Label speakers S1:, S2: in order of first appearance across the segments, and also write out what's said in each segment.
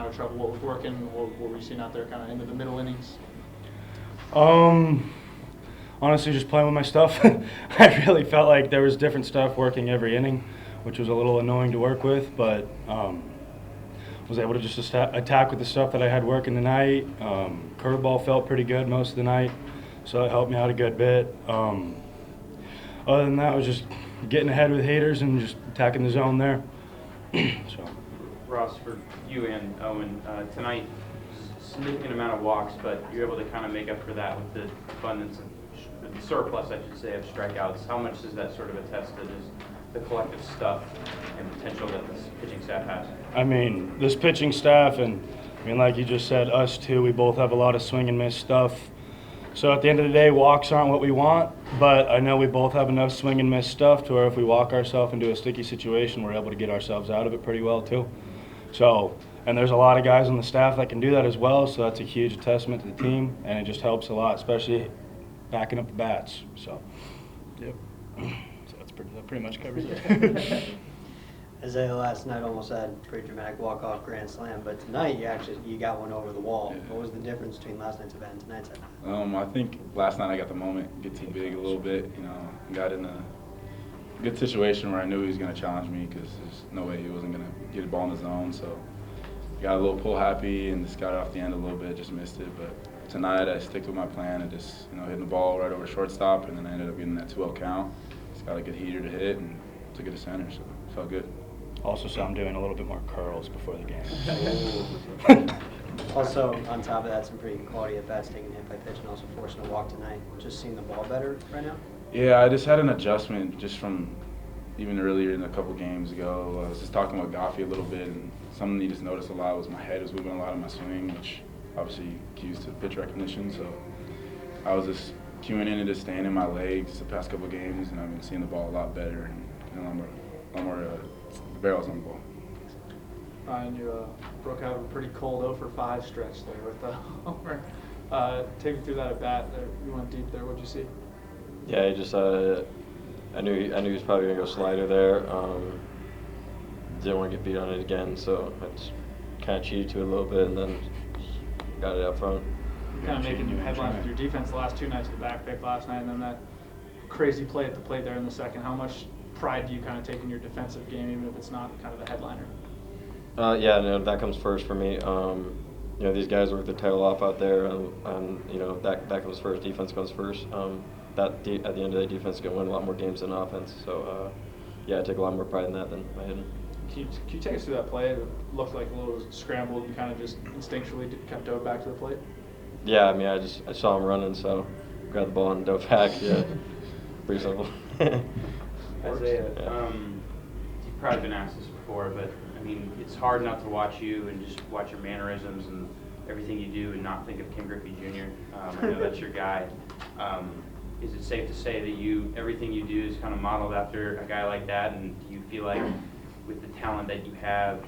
S1: of trouble? What was working? What were you seeing out there kind of into the middle innings?
S2: Honestly, just playing with my stuff. I really felt like there was different stuff working every inning, which was a little annoying to work with, but was able to just attack with the stuff that I had working tonight. Curveball felt pretty good most of the night, so it helped me out a good bit. Other than that, it was just getting ahead with haters and just attacking the zone there. So.
S3: Ross, for you and Owen, tonight, significant amount of walks, but you're able to kind of make up for that with the abundance of the surplus, I should say, of strikeouts. How much does that sort of attest to just the collective stuff and potential that this pitching staff has?
S2: I mean, this pitching staff, and I mean, like you just said, us too, we both have a lot of swing and miss stuff. So at the end of the day, walks aren't what we want, but I know we both have enough swing and miss stuff to where if we walk ourselves into a sticky situation, we're able to get ourselves out of it pretty well too. So, and there's a lot of guys on the staff that can do that as well, so that's a huge testament to the team, and it just helps a lot, especially backing up the bats. So, yep. So that pretty much covers it.
S4: Isaiah last night almost had a pretty dramatic walk-off grand slam, but tonight you got one over the wall.
S5: Yeah.
S4: What was the difference between last night's event and tonight's event?
S5: I think last night I got the moment, get too big a little bit, got in a good situation where I knew he was going to challenge me because there's no way he wasn't going to get a ball in the zone. So got a little pull happy and just got it off the end a little bit, just missed it. But tonight I stick with my plan and just hitting the ball right over shortstop, and then I ended up getting that 2-0 count. Just got a good heater to hit and took it to center, so it felt good.
S2: Also, so I'm doing a little bit more curls before the game.
S4: Also, on top of that, some pretty quality at-bats, taking a hit by pitch and also forcing a walk tonight. Just seeing the ball better right now?
S5: Yeah, I just had an adjustment just from even earlier in a couple games ago. I was just talking with Goffey a little bit, and something he just noticed a lot was my head was moving a lot in my swing, which obviously cues to pitch recognition. So I was just cueing in and just staying in my legs the past couple games, and I've been seeing the ball a lot better and a lot more barrels on the ball.
S1: And you broke out a pretty cold 0 for 5 stretch there with the homer. Take me through that at bat. You went deep there. What'd you see?
S6: Yeah, he just I knew he was probably gonna go slider there. Didn't want to get beat on it again, so I just kind of cheated to it a little bit and then got it out front.
S1: Kind of making your headlines with your defense the last 2 nights, the back pick last night, and then that crazy play at the plate there in the second. How much pride do you kind of take in your defensive game, even if it's not kind of the headliner?
S6: Yeah, no, that comes first for me. These guys work their tail off out there, and that comes first. Defense comes first. At the end of the day, defense is going to win a lot more games than offense. So, I take a lot more pride in that than my hitting.
S1: Can you take us through that play? It looked like a little scrambled and kind of just instinctually kept dove back to the plate?
S6: Yeah, I mean, I saw him running, so grabbed the ball and dove back. Yeah, pretty simple.
S3: Isaiah, you've probably been asked this before, but I mean, it's hard not to watch you and just watch your mannerisms and everything you do and not think of Ken Griffey Jr. I know that's your guy. Is it safe to say that everything you do is kind of modeled after a guy like that, and do you feel like with the talent that you have,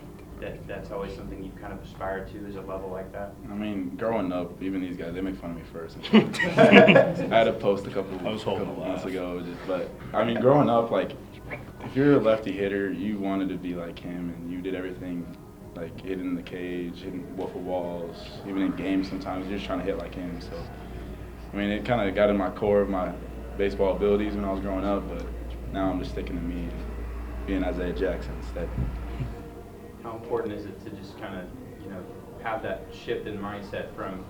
S3: that's always something you've kind of aspired to, is a level like that?
S5: I mean, growing up, even these guys, they make fun of me first. I had a post a couple months ago, but I mean, growing up, like, if you're a lefty hitter, you wanted to be like him, and you did everything, like hitting the cage, hitting wiffle balls, even in games sometimes, you're just trying to hit like him. So, I mean, it kind of got in my core of my baseball abilities when I was growing up, but now I'm just sticking to me and being Isaiah Jackson instead.
S3: How important is it to just kind of, have that shift in mindset from,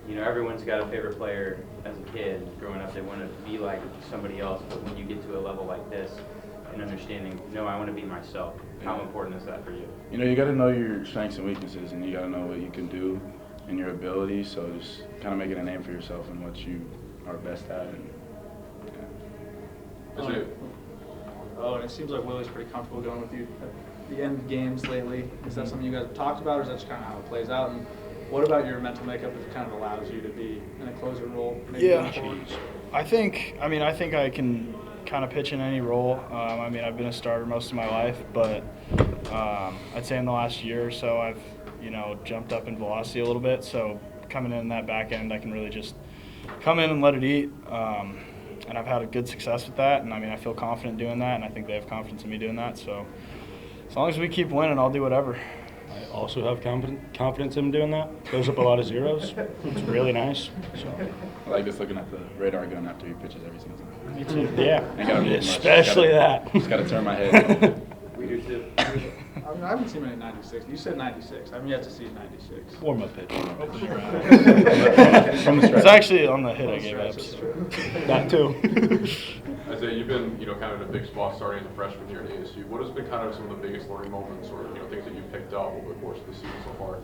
S3: everyone's got a favorite player as a kid growing up, they want to be like somebody else, but when you get to a level like this and understanding, no, I want to be myself, how important is that for you?
S5: You got to know your strengths and weaknesses, and you got to know what you can do and your abilities, so just kind of making a name for yourself and what you are best at. And,
S1: and it seems like Willie's pretty comfortable going with you at the end games lately. Is that something you guys have talked about, or is that just kind of how it plays out? And what about your mental makeup that kind of allows you to be in a closer role?
S7: Yeah, I think I can kind of pitch in any role. I've been a starter most of my life, but I'd say in the last year or so I've jumped up in velocity a little bit. So coming in that back end, I can really just come in and let it eat. And I've had a good success with that, and I feel confident doing that, and I think they have confidence in me doing that. So as long as we keep winning, I'll do whatever.
S2: I also have confidence in him doing that. Throws up a lot of zeros. It's really nice. So.
S5: I like just looking at the radar gun after he pitches every single time.
S2: Me too. Yeah,
S5: Ain't gotta read much.
S2: especially that.
S5: Just gotta turn my head.
S3: We do too.
S1: I mean, I haven't seen him at 96. You said 96. I haven't yet to see 96.
S2: Warm up pitch.
S5: From the
S7: It's
S5: stretch.
S7: actually on the hit I gave up.
S1: That's
S7: So.
S1: true.
S2: That too.
S8: Isaiah, you've been, kind of in a big spot starting as a freshman here at ASU. What has been kind of some of the biggest learning moments or, things that you've picked up over the course of the season so far?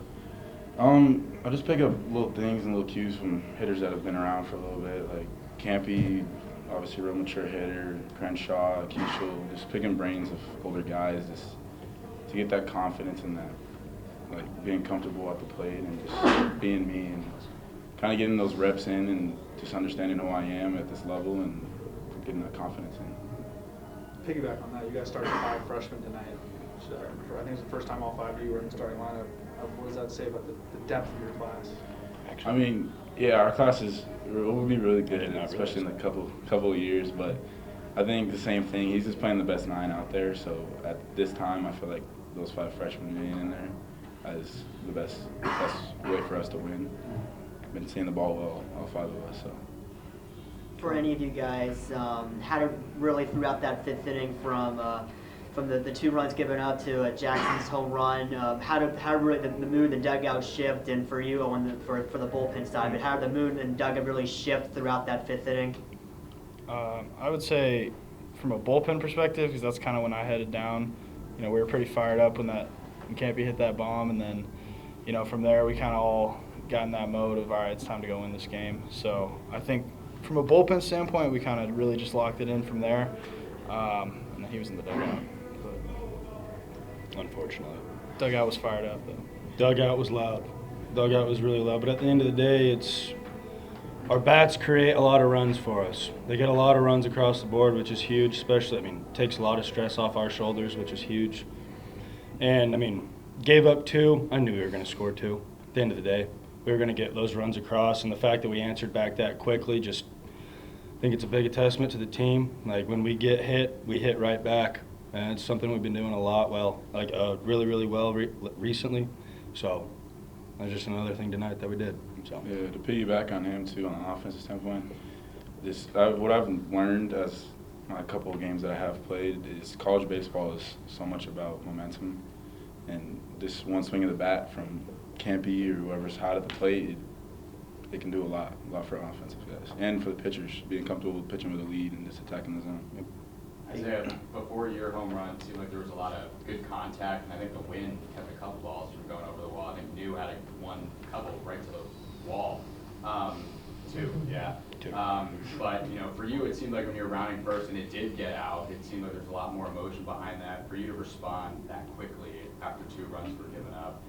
S5: I just pick up little things and little cues from hitters that have been around for a little bit, like Campy, obviously a real mature hitter, Crenshaw, Keishel, just picking brains of older guys, just to get that confidence and that, like, being comfortable at the plate and just being me and kind of getting those reps in and just understanding who I am at this level and getting that confidence in.
S1: Piggyback on that, you guys started 5 freshmen tonight. Which, I think it's the first time all 5 of you were in the starting lineup. What does that say about the depth of your class?
S5: I mean, yeah, our class will be really good,
S2: did not
S5: especially in a
S2: realize
S5: couple of years. But I think the same thing. He's just playing the best 9 out there. So at this time, I feel like those 5 freshmen being in there is the best way for us to win. Been seeing the ball well, all 5 of us. So.
S9: For any of you guys, how to really throughout that 5th inning from the 2 runs given up to Jackson's home run, how really the mood and the dugout shift, and for you, Owen, for the bullpen side, but how did the mood and dugout really shift throughout that 5th inning?
S7: I would say from a bullpen perspective, because that's kind of when I headed down, we were pretty fired up when Campy hit that bomb, and then, from there we kind of all got in that mode of, all right, it's time to go win this game. So I think from a bullpen standpoint, we kind of really just locked it in from there, and then he was in the dugout.
S2: Unfortunately.
S7: Dugout was fired up, though.
S2: Dugout was loud. Dugout was really loud. But at the end of the day, our bats create a lot of runs for us. They get a lot of runs across the board, which is huge, especially, it takes a lot of stress off our shoulders, which is huge. And, gave up 2. I knew we were going to score 2. At the end of the day, we were going to get those runs across. And the fact that we answered back that quickly, I think it's a big testament to the team. Like, when we get hit, we hit right back. And it's something we've been doing a lot really, really well recently. So that's just another thing tonight that we did. So.
S5: Yeah, to piggyback on him too, on an offensive standpoint, what I've learned as my couple of games that I have played is college baseball is so much about momentum, and this one swing of the bat from Campy or whoever's hot at the plate, it can do a lot for offensive guys and for the pitchers, being comfortable with pitching with a lead and just attacking the zone. Yep.
S10: Isaiah, before your home run, it seemed like there was a lot of good contact, and I think the wind kept a couple balls from going over the wall. I think New had one couple right to the wall. 2, yeah.
S2: 2.
S10: But, for you, it seemed like when you were rounding first and it did get out, it seemed like there's a lot more emotion behind that. For you to respond that quickly after 2 runs were given up,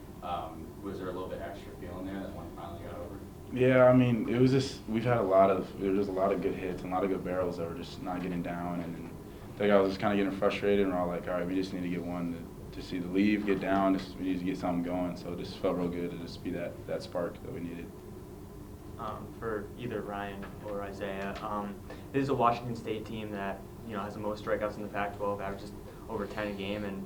S10: was there a little bit extra feeling there that one finally got over?
S5: Yeah, it was just, there was just a lot of good hits and a lot of good barrels that were just not getting down, and I think I was just kind of getting frustrated, and we're all like, all right, we just need to get one to see the leave, get down, we need to get something going. So it just felt real good to just be that spark that we needed.
S11: For either Ryan or Isaiah, this is a Washington State team that has the most strikeouts in the Pac-12, averages over 10 a game, and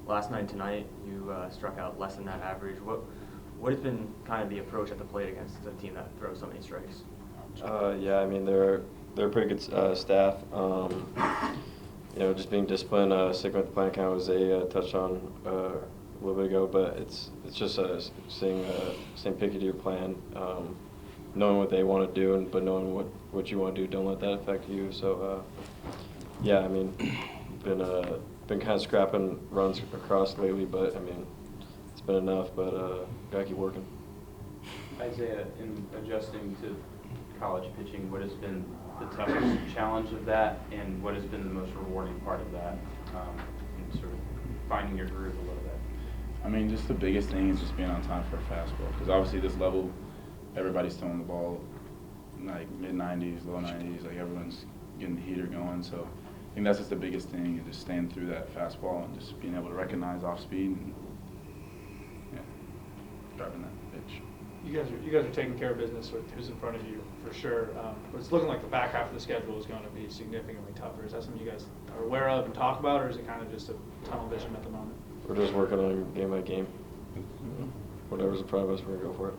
S11: last night and tonight you struck out less than that average. What has been kind of the approach at the plate against a team that throws so many strikes?
S6: Yeah, they're a pretty good staff. Just being disciplined, sticking with the plan, kind of was touched on a little bit ago, but it's just staying picky to your plan, knowing what they want to do, but knowing what you want to do. Don't let that affect you. So, yeah, been kind of scrapping runs across lately, but it's been enough. But gotta keep working.
S3: Isaiah, in adjusting to college pitching, what has been the toughest challenge of that, and what has been the most rewarding part of that, and sort of finding your groove a little bit?
S5: Just the biggest thing is just being on time for a fastball, because obviously this level, everybody's throwing the ball like mid-90s, low 90s, like everyone's getting the heater going. So I think that's just the biggest thing, is just staying through that fastball and just being able to recognize off speed and driving that pitch.
S1: You guys are taking care of business with who's in front of you for sure. But it's looking like the back half of the schedule is going to be significantly tougher. Is that something you guys are aware of and talk about, or is it kind of just a tunnel vision at the moment?
S6: we're just working on game by game. Whatever's in front of us, we're gonna go for it.